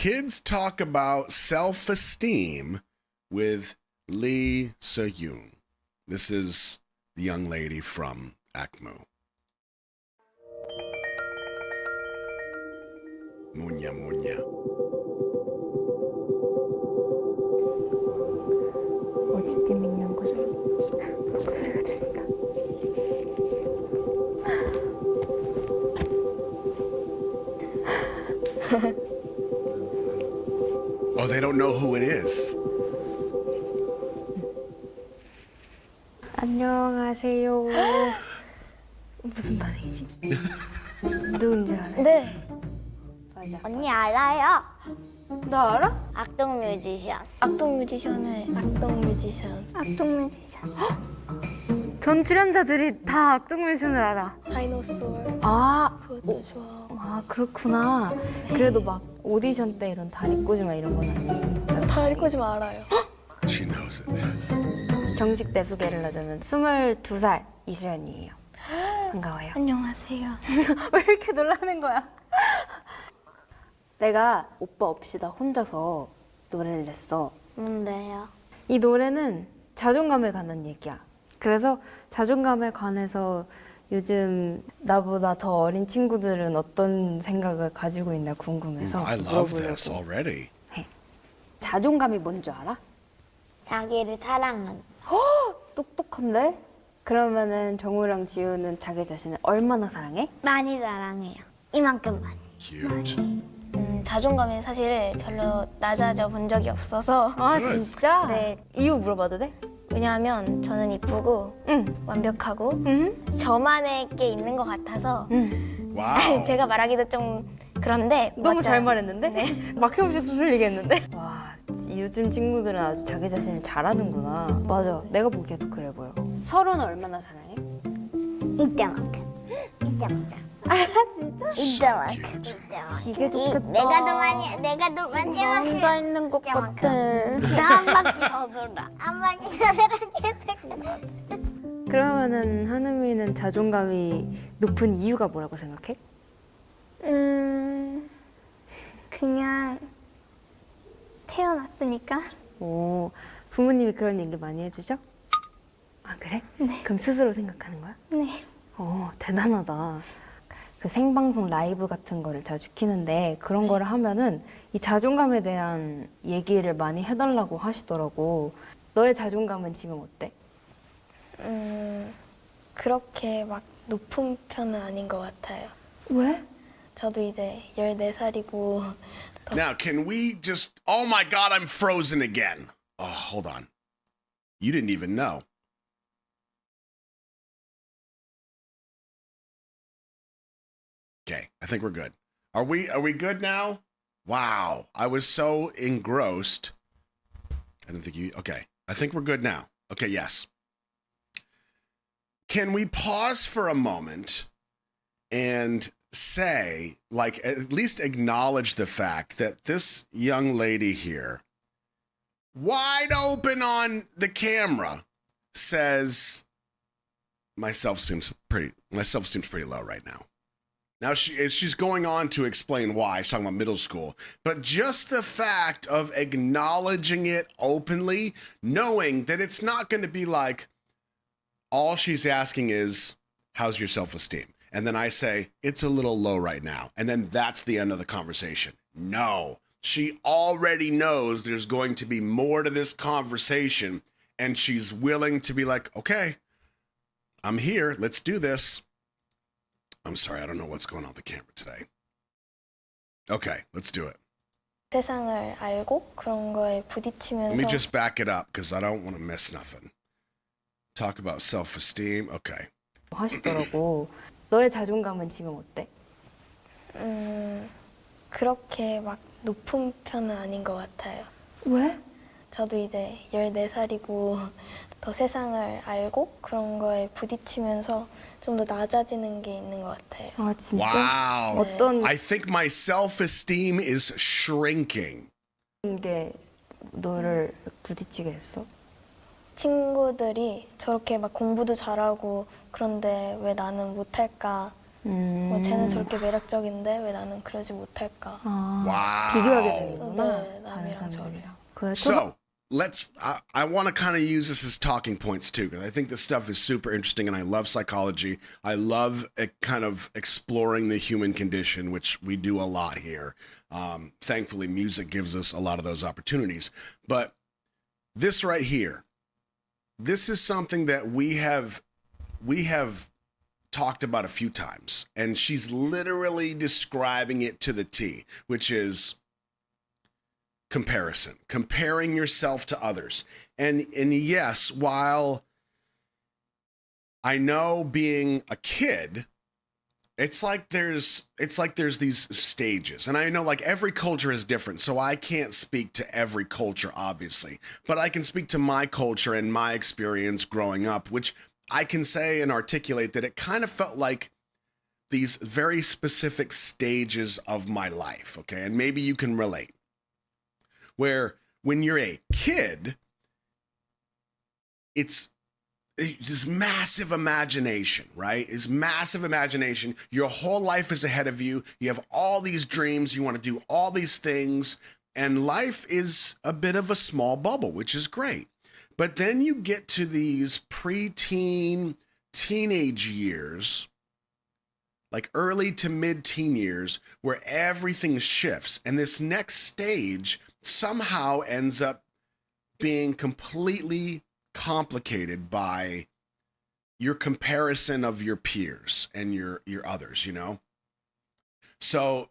Kids talk about self-esteem with LEE SUHYUN. This is the young lady from AKMU. Munya, munya. 어디쯤 있는 거지? 목소리가 들린다. Oh, they don't know who it is. 안녕하세요. 무슨 반응이지? 누군지 알아? 네. 맞아. 언니 알아요? 나 알아? 악동 뮤지션. 악동 뮤지션의 악동 뮤지션. 악동 뮤지션. 전 출연자들이 다 악동 뮤지션을 알아. 다이노소어. 아, 그것도 좋아. 아 그렇구나. 그래도 막 오디션 때 이런 다리 꼬지마 이런 건 아니에요. 다리 꼬지마 알아요. She knows it. 정식 내 소개를 하자면 22살 이수연이에요. 반가워요. 안녕하세요. 왜 이렇게 놀라는 거야? 내가 오빠 없이 나 혼자서 노래를 냈어. 뭔데요? 이 노래는 자존감에 관한 얘기야. 그래서 자존감에 관해서 요즘 나보다 더 어린 친구들은 어떤 생각을 가지고 있나 궁금해서 I love this 물어보려고. already. 해. 자존감이 뭔 줄 알아? 자기를 사랑하는. 똑똑한데? 그러면은 정우랑 지우는 자기 자신을 얼마나 사랑해? 많이 사랑해요. 이만큼 많이. Cute. 자존감이 사실 별로 낮아져 본 적이 없어서. 아 진짜? 네. 이유 물어봐도 돼? 왜냐하면 저는 이쁘고 응. 완벽하고 응? 저만의 게 있는 것 같아서 응. Wow. 제가 말하기도 좀 그런데 너무 맞아요. 잘 말했는데? 네. 막힘없이 수술리겠는데? 와, 요즘 친구들은 아주 자기 자신을 잘하는구나. 맞아, 내가 보기에도 그래 보여. 서로는 얼마나 사랑해? 이때만큼. 이때만큼. 아 진짜? 이때만큼. 이때만큼. 이게 좋겠다. 내가 더 많이 혼자 있는 것 같아. 나한 바퀴 더 돌아. 한 바퀴 더 돌아. 그러면은 한우미는 자존감이 높은 이유가 뭐라고 생각해? 그냥 태어났으니까. 오, 부모님이 그런 얘기 많이 해주죠? 아 그래? 네. 그럼 스스로 생각하는 거야? 네. 오, 대단하다. 그 생방송 라이브 같은 거를 자주 키는데 그런 거를 하면은 이 자존감에 대한 얘기를 많이 해달라고 하시더라고. 너의 자존감은 지금 어때? 그렇게 막 높은 편은 아닌 것 같아요. 왜? 저도 이제 14살이고 Now, can we just... Oh my God, I'm frozen again. Oh, hold on. You didn't even know. Okay, I think we're good. Are we good now? Wow, I was so engrossed. I didn't think you... Okay, I think we're good now. Okay, yes. Can we pause for a moment and say, like, at least acknowledge the fact that this young lady here, wide open on the camera, says, my self-esteem's pretty low right now. Now she's going on to explain why. She's talking about middle school, but just the fact of acknowledging it openly, knowing that it's not going to be like, all she's asking is, how's your self-esteem? And then I say, it's a little low right now. And then that's the end of the conversation. No, she already knows there's going to be more to this conversation. And she's willing to be like, okay, I'm here. Let's do this. I'm sorry, I don't know what's going on with the camera today. Okay, let's do it. 세상을 알고 그런 거에 부딪히면서 Let me just back it up because I don't want to miss nothing. Talk about self-esteem. Okay. 하시더라고. 너의 자존감은 지금 어때? 그렇게 막 높은 편은 아닌 것 같아요. 왜? 저도 이제 14살이고 더 세상을 알고 그런 거에 부딪히면서 좀 더 낮아지는 게 있는 것 같아요. 아 진짜? Wow. 어떤 I think my self-esteem is shrinking. 게 너를 부딪히게 했어? 친구들이 저렇게 막 공부도 잘하고 그런데 왜 나는 못할까 쟤는 저렇게 매력적인데 왜 나는 그러지 못할까? 아, Wow. 비교하게 되는구나. 네, 다른 남이랑 사람들이랑. 그래, So I want to kind of use this as talking points too, because I think this stuff is super interesting and I love psychology. I love kind of exploring the human condition, which we do a lot here. Thankfully, music gives us a lot of those opportunities. But this right here, this is something that we have talked about a few times, and she's literally describing it to the T, which is comparison, comparing yourself to others. And yes, while I know being a kid, it's like there's these stages, and I know like every culture is different, so I can't speak to every culture obviously, but I can speak to my culture and my experience growing up, which I can say and articulate that it kind of felt like these very specific stages of my life, okay? And maybe you can relate. Where when you're a kid, it's this massive imagination, right? It's massive imagination. Your whole life is ahead of you. You have all these dreams. You want to do all these things. And life is a bit of a small bubble, which is great. But then you get to these preteen, teenage years, like early to mid-teen years, where everything shifts. And this next stage somehow ends up being completely complicated by your comparison of your peers and your others, you know? So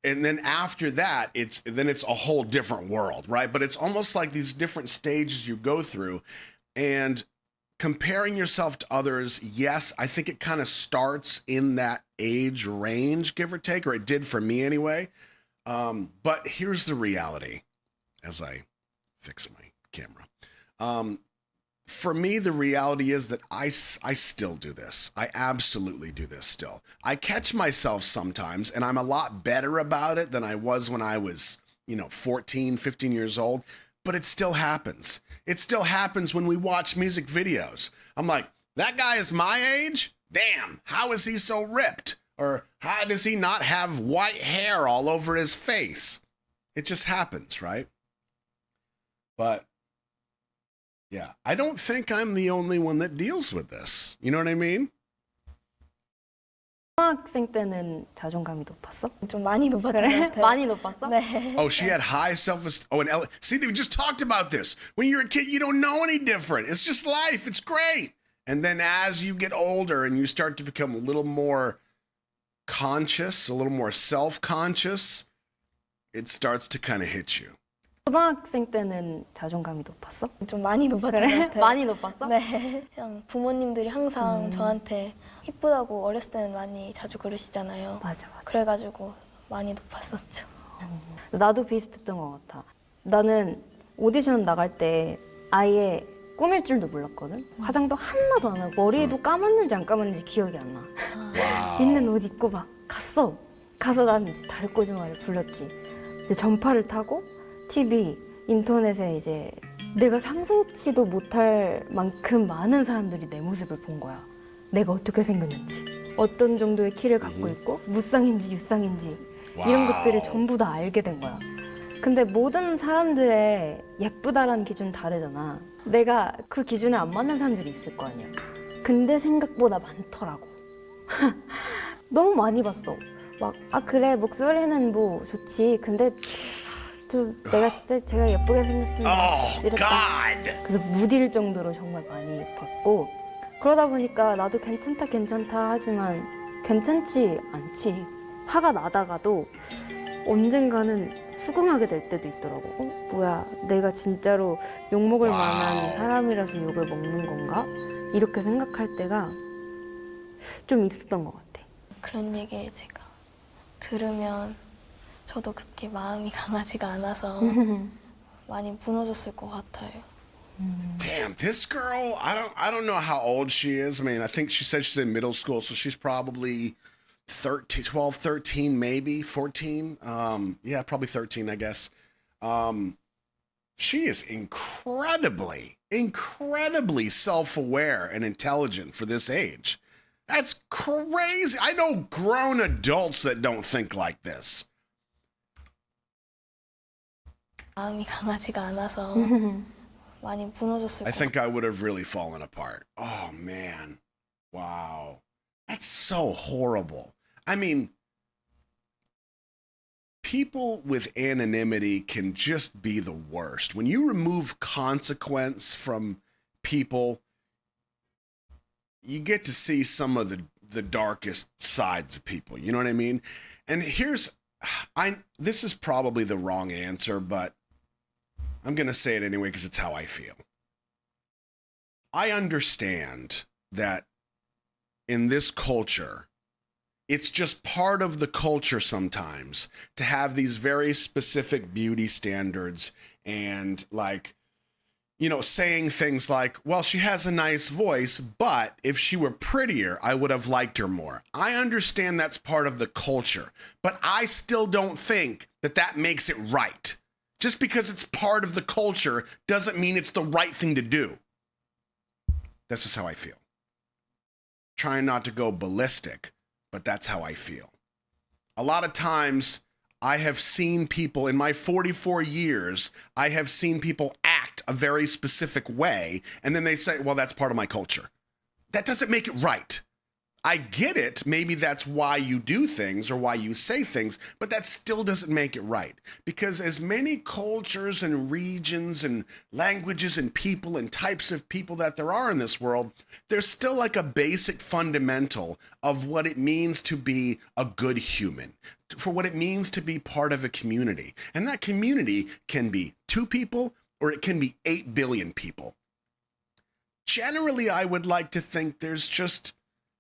and then after that, it's a whole different world, right? But it's almost like these different stages you go through, and comparing yourself to others, yes, I think it kind of starts in that age range, give or take, or it did for me anyway. But here's the reality as I fix my camera. For me, the reality is that I still do this. I absolutely do this still. I catch myself sometimes, and I'm a lot better about it than I was when I was, 14, 15 years old. But it still happens. It still happens when we watch music videos. I'm like, that guy is my age? Damn, how is he so ripped? Or how does he not have white hair all over his face? It just happens, right? But yeah, I don't think I'm the only one that deals with this. You know what I mean? 초등학생 때는 자존감이 높았어? 좀 많이 높았던 것 그래? 같아요. 많이 높았어? 네. Oh, she had high self-esteem. Oh, and see, we just talked about this. When you're a kid, you don't know any different. It's just life. It's great. And then as you get older and you start to become a little more conscious, a little more self-conscious, it starts to kind of hit you. 초등학생 때는 자존감이 높았어? 좀 많이 높았던 것 그래? 같아요. 많이 높았어? 네. 그냥 부모님들이 항상 저한테 이쁘다고 어렸을 때는 많이 자주 그러시잖아요. 맞아. 그래가지고 많이 높았었죠. 나도 비슷했던 것 같아. 나는 오디션 나갈 때 아예 꾸밀 줄도 몰랐거든. 화장도 하나도 안 하고 머리도 감았는지 안 감았는지 기억이 안 나. Wow. 있는 옷 입고 막 갔어. 가서 난 이제 달꼬지마를 불렀지. 이제 전파를 타고 TV, 인터넷에 이제 내가 상상치도 못할 만큼 많은 사람들이 내 모습을 본 거야. 내가 어떻게 생겼는지, 어떤 정도의 키를 갖고 있고, 무쌍인지 유쌍인지 이런 것들을 전부 다 알게 된 거야. 근데 모든 사람들의 예쁘다라는 기준은 다르잖아. 내가 그 기준에 안 맞는 사람들이 있을 거 아니야. 근데 생각보다 많더라고. 너무 많이 봤어. 막, 그래, 목소리는 뭐 좋지. 근데 좀 내가 진짜 제가 예쁘게 생겼으면 찌렸다. 그래서 무딜 정도로 정말 많이 봤고, 그러다 보니까 나도 괜찮다 하지만 괜찮지 않지. 화가 나다가도 언젠가는 수긍하게 될 때도 있더라고. 뭐야, 내가 진짜로 욕먹을 만한 사람이라서 욕을 먹는 건가? 이렇게 생각할 때가 좀 있었던 것 같아. 그런 얘기를 제가 들으면 저도 그렇게 마음이 강하지가 않아서 많이 무너졌을 것 같아요. Damn, this girl, I don't know how old she is. I mean, I think she said she's in middle school, so she's probably 12, 13, maybe 14. Yeah, probably 13, I guess. She is incredibly self-aware and intelligent for this age. That's crazy. I know grown adults that don't think like this. 마음이 강하지가 않아서 많이 무너졌을 I 것 think I would have really fallen apart. Oh, man. Wow. That's so horrible. I mean, people with anonymity can just be the worst. When you remove consequence from people, you get to see some of the darkest sides of people. You know what I mean? And this is probably the wrong answer, but I'm going to say it anyway because it's how I feel. I understand that in this culture, it's just part of the culture sometimes to have these very specific beauty standards and like, you know, saying things like, well, she has a nice voice, but if she were prettier, I would have liked her more. I understand that's part of the culture, but I still don't think that that makes it right. Just because it's part of the culture doesn't mean it's the right thing to do. That's just how I feel. Trying not to go ballistic, but that's how I feel. A lot of times I have seen people in my 44 years, I have seen people act a very specific way, and then they say, well, that's part of my culture. That doesn't make it right. I get it. Maybe that's why you do things or why you say things, but that still doesn't make it right. Because as many cultures and regions and languages and people and types of people that there are in this world, there's still like a basic fundamental of what it means to be a good human, for what it means to be part of a community. And that community can be 2 people or it can be 8 billion people. Generally, I would like to think there's just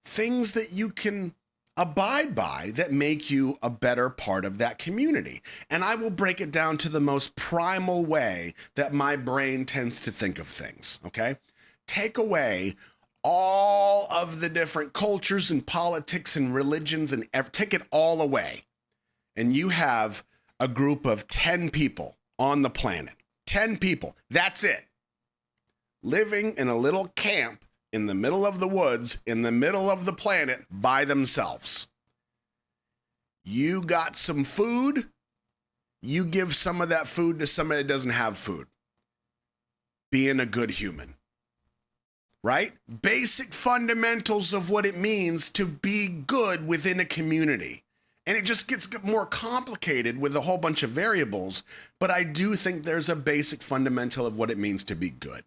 things that you can abide by that make you a better part of that community. And I will break it down to the most primal way that my brain tends to think of things, okay? Take away all of the different cultures and politics and religions and take it all away. And you have a group of 10 people on the planet. 10 people. That's it. Living in a little camp in the middle of the woods, in the middle of the planet, by themselves. You got some food, you give some of that food to somebody that doesn't have food. Being a good human. Right? Basic fundamentals of what it means to be good within a community. And it just gets more complicated with a whole bunch of variables, but I do think there's a basic fundamental of what it means to be good.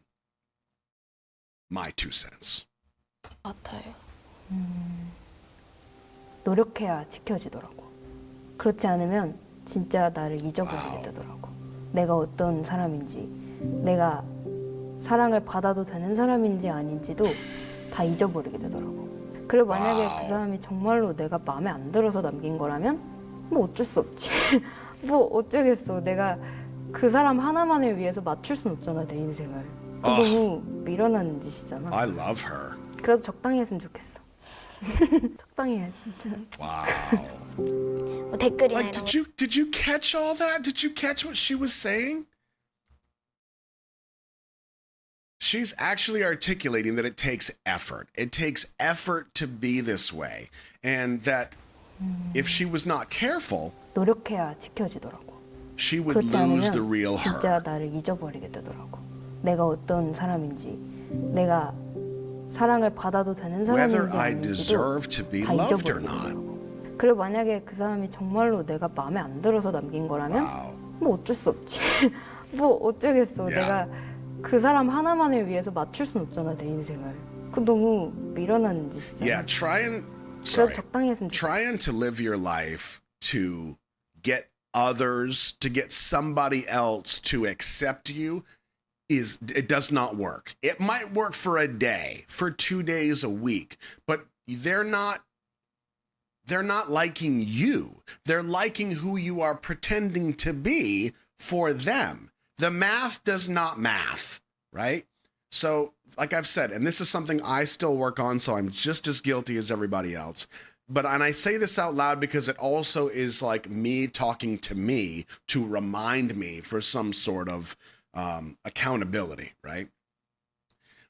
My 2 cents. 같아요. 노력해야 지켜지더라고. 그렇지 않으면 진짜 나를 잊어버리게 되더라고. 내가 어떤 사람인지, 내가 사랑을 받아도 되는 사람인지 아닌지도 다 잊어버리게 되더라고. 그리고 만약에 그 사람이 정말로 내가 마음에 안 들어서 남긴 거라면 뭐 어쩔 수 없지. 뭐 어쩌겠어. 내가 그 사람 하나만을 위해서 맞출 순 없잖아, 내 인생을. 너무 미련한 짓이잖아. I love her. 그래도 적당히 했으면 좋겠어. 적당히 해, 진짜. Wow. 뭐 댓글이나 Like, 이런 거. did you catch all that? Did you catch what she was saying? She's actually articulating that it takes effort. It takes effort to be this way. And that if she was not careful, 노력해야 지켜지더라고. she would 그렇지 lose the 않으면 real 진짜 her. 나를 잊어버리게 되더라고. 내가 어떤 사람인지, 내가 사랑을 받아도 되는 Whether 사람인지 I 아닌지도 deserve to be 다 loved or 잊어버리게 not. 되더라고. 그리고 만약에 그 사람이 정말로 내가 마음에 안 들어서 남긴 거라면 Wow. 뭐 어쩔 수 없지. 뭐 어쩌겠어. Yeah. 내가 그 사람 하나만을 위해서 맞출 순 없잖아, 내 인생을. 그 너무 미련한 짓이잖아. Yeah, 그래서 sorry. 적당히 했으면 좋겠어. Trying to live your life to get others, to get somebody else to accept you it does not work. It might work for a day, for 2 days a week, but they're not liking you. They're liking who you are pretending to be for them. The math does not math, right? So, like I've said, and this is something I still work on, so I'm just as guilty as everybody else. And I say this out loud because it also is like me talking to me to remind me for some sort of accountability, right?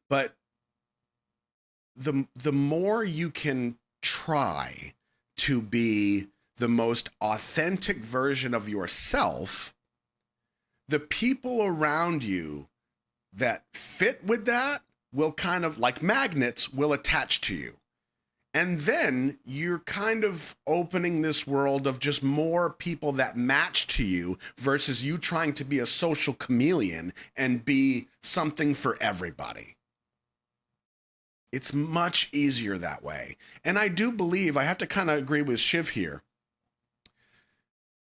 But the more you can try to be the most authentic version of yourself, the people around you that fit with that will kind of, like magnets, will attach to you. And then you're kind of opening this world of just more people that match to you versus you trying to be a social chameleon and be something for everybody. It's much easier that way. And I do believe, I have to kind of agree with Shiv here.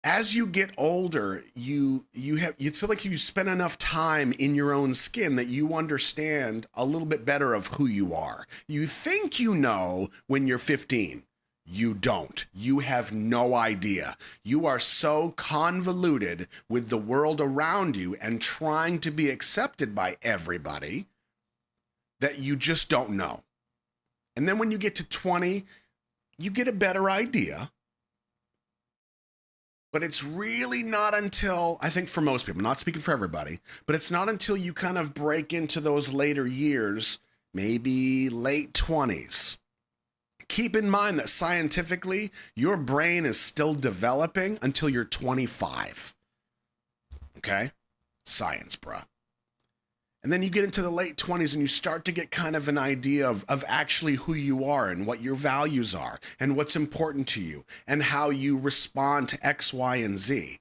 As you get older, you feel like you spend enough time in your own skin that you understand a little bit better of who you are. You think you know when you're 15. You don't. You have no idea. You are so convoluted with the world around you and trying to be accepted by everybody that you just don't know. And then when you get to 20, you get a better idea. But it's really not until, I think for most people, I'm not speaking for everybody, but it's not until you kind of break into those later years, maybe late 20s. Keep in mind that scientifically, your brain is still developing until you're 25. Okay? Science, bruh. And then you get into the late 20s and you start to get kind of an idea of actually who you are and what your values are and what's important to you and how you respond to X, Y, and Z.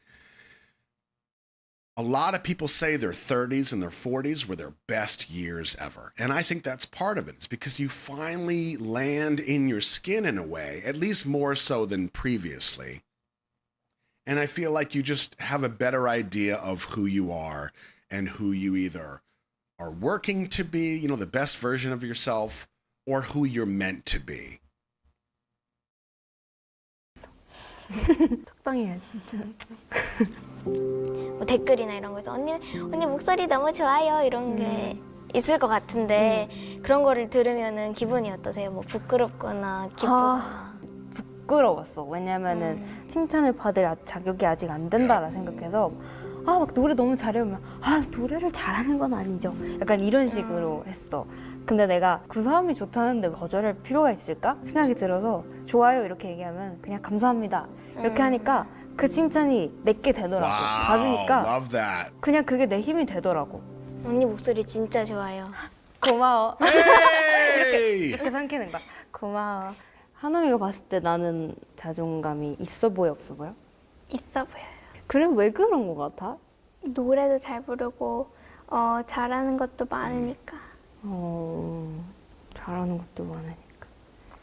A lot of people say their 30s and their 40s were their best years ever. And I think that's part of it. It's because you finally land in your skin in a way, at least more so than previously. And I feel like you just have a better idea of who you are and who you either are working to be, the best version of yourself, or who you're meant to be. 적당히 해, 진짜. 뭐 댓글이나 이런 거에서 언니 목소리 너무 좋아요 이런 게 있을 것 같은데 그런 거를 들으면은 기분이 어떠세요? 뭐 부끄럽거나 기쁘거나. 부끄러웠어. 왜냐면은 칭찬을 받을 자격이 아직 안 된다라 생각해서 막 노래 너무 잘해오면 노래를 잘하는 건 아니죠. 약간 이런 식으로 했어. 근데 내가 구사함이 좋다는데 거절할 필요가 있을까? 생각이 들어서 좋아요 이렇게 얘기하면 그냥 감사합니다 이렇게 하니까 그 칭찬이 내게 되더라고. Wow, 받으니까 love that. 그냥 그게 내 힘이 되더라고. 언니 목소리 진짜 좋아요. 고마워. Hey! 이렇게 삼키는 거야. 고마워. 하나미가 봤을 때 나는 자존감이 있어 보여 없어 보여? 있어 보여요. 그래 왜 그런 거 같아? 노래도 잘 부르고 잘하는 것도 많으니까. 잘하는 것도 많으니까.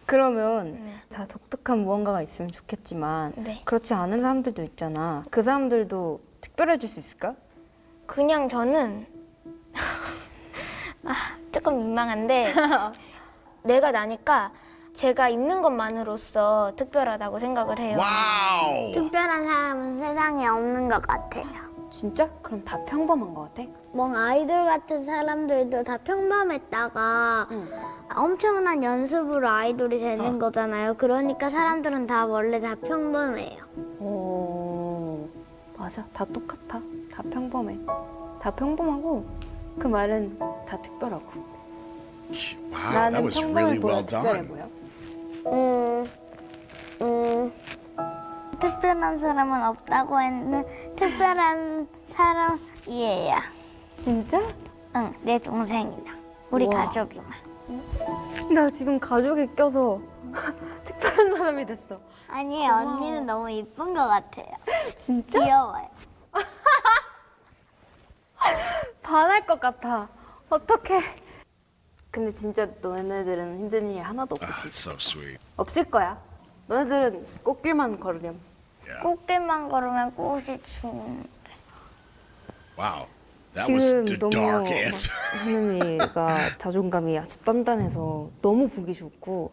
그러면 네. 다 독특한 무언가가 있으면 좋겠지만 네. 그렇지 않은 사람들도 있잖아. 그 사람들도 특별해질 수 있을까? 그냥 저는 조금 민망한데 내가 나니까 제가 있는 것만으로써 특별하다고 생각을 해요. Wow! 특별한 사람은 세상에 없는 것 같아요. 진짜? 그럼 다 평범한 거 같아? 뭐 아이돌 같은 사람들도 다 평범했다가 엄청난 연습으로 아이돌이 되는 거잖아요. 그러니까 사람들은 다 원래 다 평범해요. 맞아. 다 똑같아. 다 평범해. 다 평범하고 그 말은 다 특별하고. Wow, that 나는 was 평범해 really 보여, well 특별해 done. 보여. 특별한 사람은 없다고 했는데 특별한 사람이에요. 진짜? 응, 내 동생이랑 우리 우와. 가족이만. 나 지금 가족에 껴서 특별한 사람이 됐어. 아니에요, 언니는 너무 이쁜 것 같아요. 진짜? 귀여워요. 반할 것 같아. 어떡해. 근데 진짜 너네들은 힘든 일이 하나도 없을 That's so sweet. 없을 거야. 너네들은 꽃길만 걸으렴. Yeah. 꽃길만 걸으면 꽃이 주는데. Wow. That was 지금 a 너무 dark answer. 하늘이가 자존감이 아주 단단해서 너무 보기 좋고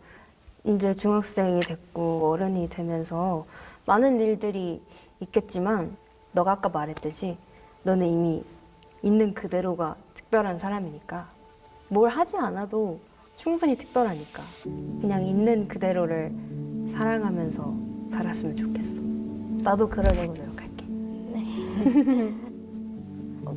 이제 중학생이 됐고 어른이 되면서 많은 일들이 있겠지만 너가 아까 말했듯이 너는 이미 있는 그대로가 특별한 사람이니까 뭘 하지 않아도 충분히 특별하니까 그냥 있는 그대로를 사랑하면서 살았으면 좋겠어. 나도 그러려고 노력할게.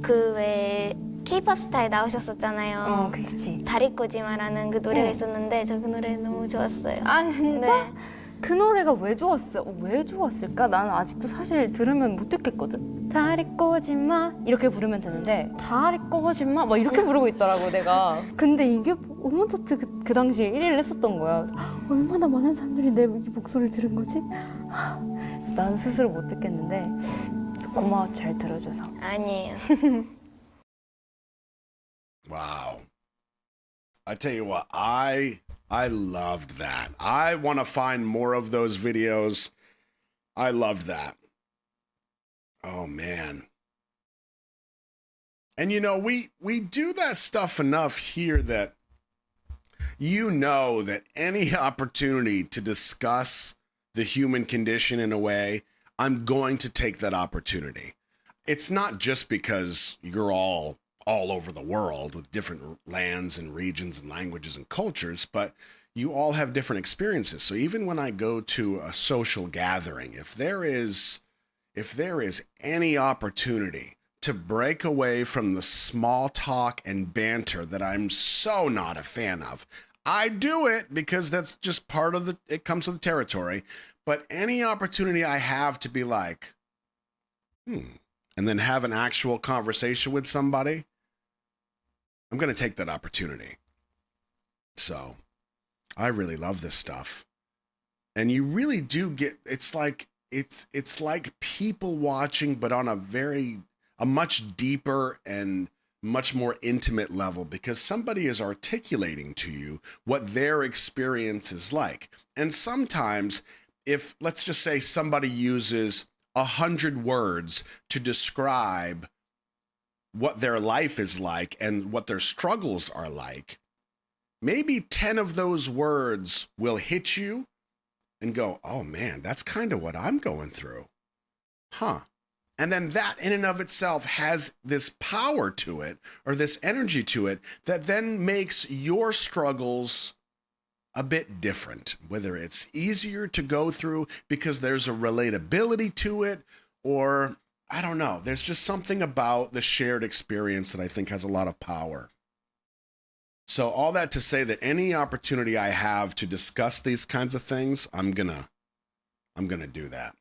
그 외에 K-pop 스타에 나오셨었잖아요. 그치. 다리꼬지마라는 그 노래가 응. 있었는데 저 그 노래 너무 좋았어요. 아, 진짜? 네. 그 노래가 왜 좋았어요? 왜 좋았을까? 나는 아직도 사실 들으면 못 듣겠거든. 다리 꼬지 마 이렇게 부르면 되는데 다리 꼬지 마 막 이렇게 부르고 있더라고 내가. 근데 이게 음원 차트 그 당시에 1위를 했었던 거야. 그래서 얼마나 많은 사람들이 내 이 목소리를 들은 거지? 그래서 나는 스스로 못 듣겠는데 고마워 잘 들어줘서. 아니에요. Wow. I tell you what, I loved that. I want to find more of those videos. I loved that. Oh man. And you know, we do that stuff enough here that you know that any opportunity to discuss the human condition in a way, I'm going to take that opportunity. It's not just because you're all over the world with different lands and regions and languages and cultures, but you all have different experiences. So even when I go to a social gathering, if there is any opportunity to break away from the small talk and banter that I'm so not a fan of, I do it because that's just part of it comes with the territory. But any opportunity I have to be like, and then have an actual conversation with somebody, I'm going to take that opportunity. So I really love this stuff. And you really do get, it's like people watching, but on a much deeper and much more intimate level, because somebody is articulating to you what their experience is like. And sometimes if, let's just say somebody uses 100 words to describe what their life is like and what their struggles are like, maybe 10 of those words will hit you and go, oh man, that's kind of what I'm going through. Huh. And then that in and of itself has this power to it, or this energy to it, that then makes your struggles a bit different, whether it's easier to go through because there's a relatability to it, or I don't know. There's just something about the shared experience that I think has a lot of power. So all that to say that any opportunity I have to discuss these kinds of things, I'm gonna do that.